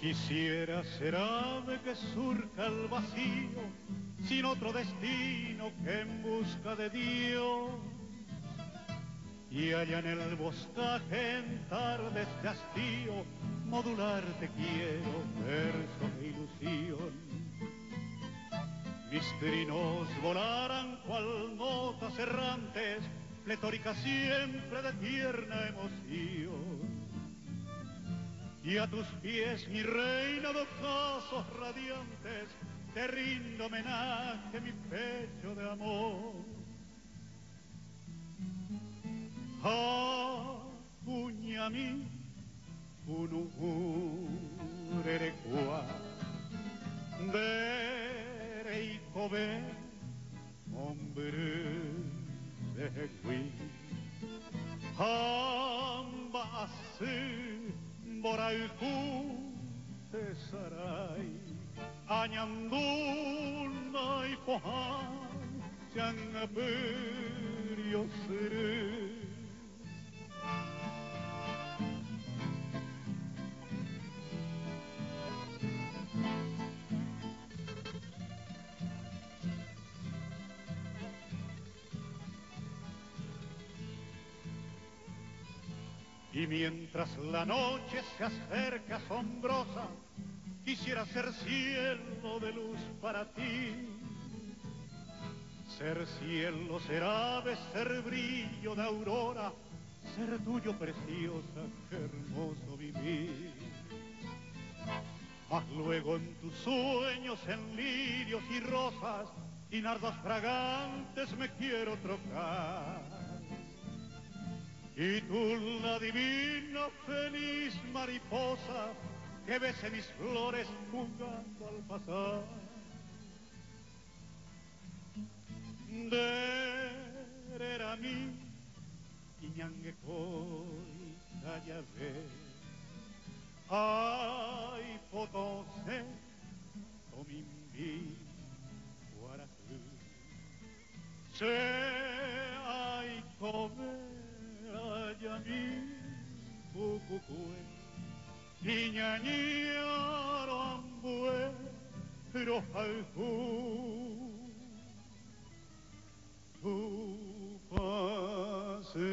Quisiera ser ave que surca el vacío, sin otro destino que en busca de Dios. Y allá en el boscaje, en tardes de hastío, modular te quiero, verso de ilusión. Mis trinos volaran cual notas errantes, pletóricas siempre de tierna emoción. Y a tus pies, mi reina de ocasos radiantes, te rindo homenaje, mi pecho de amor. Acuñami, unurerecua, dereikobe, hombre de gui, ambasi, boraiku, tesarai, añanduna y pohan, changaperio seré. Y mientras la noche se acerca asombrosa, quisiera ser cielo de luz para ti. Ser cielo, ser ave, ser brillo de aurora, ser tuyo preciosa, qué hermoso vivir. Mas luego en tus sueños, en lirios y rosas y nardos fragantes me quiero trocar. Y tú, la divina feliz mariposa, que bese mis flores jugando al pasar. Derera mi, iñangue koi callave, ay potose, tomimbi, guarajú. Se ay come, ayami, cucucue, iñañaro ambue, rojaljú. Tu pase